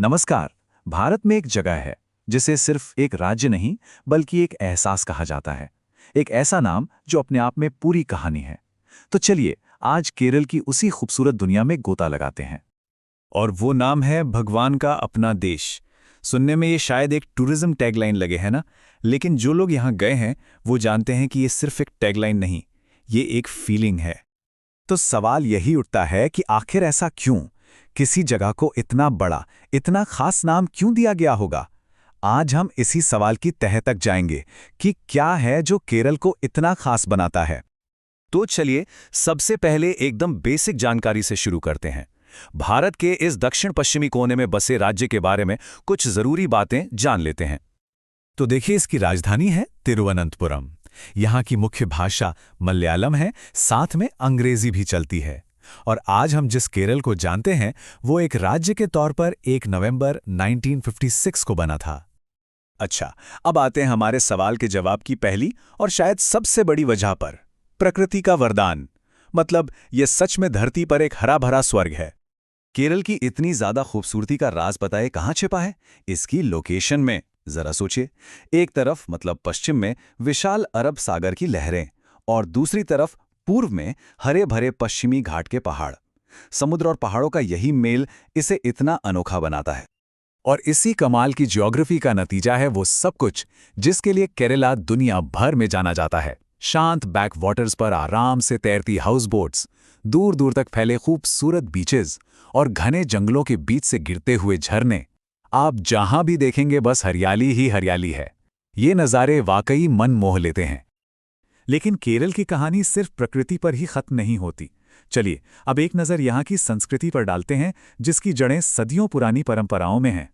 नमस्कार। भारत में एक जगह है जिसे सिर्फ एक राज्य नहीं बल्कि एक एहसास कहा जाता है। एक ऐसा नाम जो अपने आप में पूरी कहानी है। तो चलिए आज केरल की उसी खूबसूरत दुनिया में गोता लगाते हैं। और वो नाम है भगवान का अपना देश। सुनने में ये शायद एक टूरिज्म टैगलाइन लगे है ना, लेकिन जो लोग यहाँ गए हैं वो जानते हैं कि ये सिर्फ एक टैगलाइन नहीं, ये एक फीलिंग है। तो सवाल यही उठता है कि आखिर ऐसा क्यों? किसी जगह को इतना बड़ा, इतना खास नाम क्यों दिया गया होगा? आज हम इसी सवाल की तह तक जाएंगे कि क्या है जो केरल को इतना खास बनाता है। तो चलिए सबसे पहले एकदम बेसिक जानकारी से शुरू करते हैं। भारत के इस दक्षिण पश्चिमी कोने में बसे राज्य के बारे में कुछ जरूरी बातें जान लेते हैं। तो देखिए, इसकी राजधानी है तिरुवनंतपुरम। यहाँ की मुख्य भाषा मलयालम है, साथ में अंग्रेजी भी चलती है। और आज हम जिस केरल को जानते हैं वो एक राज्य के तौर पर 1 नवंबर 1956 को बना था। अच्छा, अब आते हैं हमारे सवाल के जवाब की पहली और शायद सबसे बड़ी वजह पर, प्रकृति का वरदान। मतलब ये सच में धरती पर एक हरा भरा स्वर्ग है। केरल की इतनी ज्यादा खूबसूरती का राज पता है कहाँ छिपा है? इसकी लोकेशन में। जरा सोचिए, एक तरफ मतलब पश्चिम में विशाल अरब सागर की लहरें और दूसरी तरफ पूर्व में हरे भरे पश्चिमी घाट के पहाड़। समुद्र और पहाड़ों का यही मेल इसे इतना अनोखा बनाता है। और इसी कमाल की ज्योग्राफी का नतीजा है वो सब कुछ जिसके लिए केरला दुनिया भर में जाना जाता है। शांत बैक वाटर्स पर आराम से तैरती हाउस बोट्स, दूर दूर तक फैले खूबसूरत बीचेस और घने जंगलों के बीच से गिरते हुए झरने। आप जहां भी देखेंगे बस हरियाली ही हरियाली है। ये नज़ारे वाकई मन मोह लेते हैं। लेकिन केरल की कहानी सिर्फ प्रकृति पर ही खत्म नहीं होती। चलिए अब एक नज़र यहाँ की संस्कृति पर डालते हैं, जिसकी जड़ें सदियों पुरानी परंपराओं में हैं।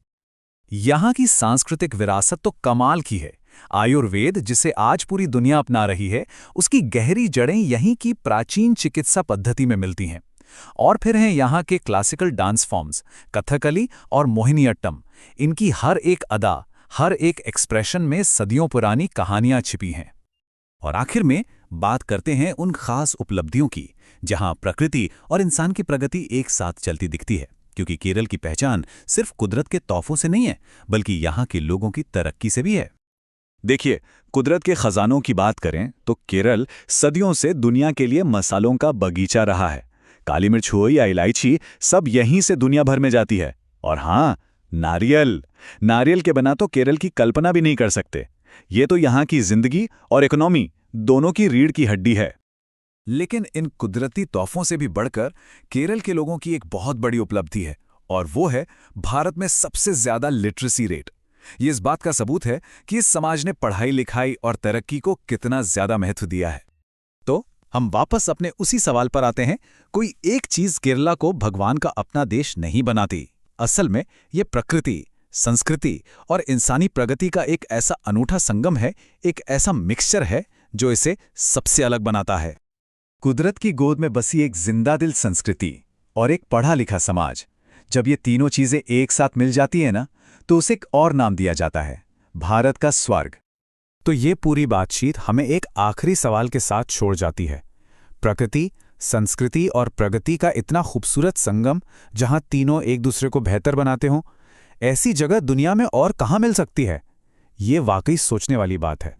यहाँ की सांस्कृतिक विरासत तो कमाल की है। आयुर्वेद, जिसे आज पूरी दुनिया अपना रही है, उसकी गहरी जड़ें यहीं की प्राचीन चिकित्सा पद्धति में मिलती हैं। और फिर हैं यहाँ के क्लासिकल डांस फॉर्म्स, कथकली और मोहिनीअट्टम। इनकी हर एक अदा, हर एक एक्सप्रेशन में सदियों पुरानी कहानियां छिपी हैं। और आखिर में बात करते हैं उन खास उपलब्धियों की, जहां प्रकृति और इंसान की प्रगति एक साथ चलती दिखती है। क्योंकि केरल की पहचान सिर्फ कुदरत के तोहफों से नहीं है, बल्कि यहाँ के लोगों की तरक्की से भी है। देखिए, कुदरत के खजानों की बात करें तो केरल सदियों से दुनिया के लिए मसालों का बगीचा रहा है। काली मिर्च हो या इलायची, सब यहीं से दुनिया भर में जाती है। और हाँ, नारियल के बिना तो केरल की कल्पना भी नहीं कर सकते। ये तो यहाँ की जिंदगी और इकोनॉमी दोनों की रीढ़ की हड्डी है। लेकिन इन कुदरती तोहफों से भी बढ़कर केरल के लोगों की एक बहुत बड़ी उपलब्धि है, और वो है भारत में सबसे ज्यादा लिटरेसी रेट। ये इस बात का सबूत है कि इस समाज ने पढ़ाई लिखाई और तरक्की को कितना ज्यादा महत्व दिया है। तो हम वापस अपने उसी सवाल पर आते हैं। कोई एक चीज केरला को भगवान का अपना देश नहीं बनाती। असल में ये प्रकृति, संस्कृति और इंसानी प्रगति का एक ऐसा अनूठा संगम है, एक ऐसा मिक्सचर है जो इसे सबसे अलग बनाता है। कुदरत की गोद में बसी एक जिंदा दिल संस्कृति और एक पढ़ा लिखा समाज, जब ये तीनों चीजें एक साथ मिल जाती है ना, तो उसे एक और नाम दिया जाता है, भारत का स्वर्ग। तो ये पूरी बातचीत हमें एक आखिरी सवाल के साथ छोड़ जाती है। प्रकृति, संस्कृति और प्रगति का इतना खूबसूरत संगम, जहां तीनों एक दूसरे को बेहतर बनाते हों, ऐसी जगह दुनिया में और कहाँ मिल सकती है? ये वाकई सोचने वाली बात है।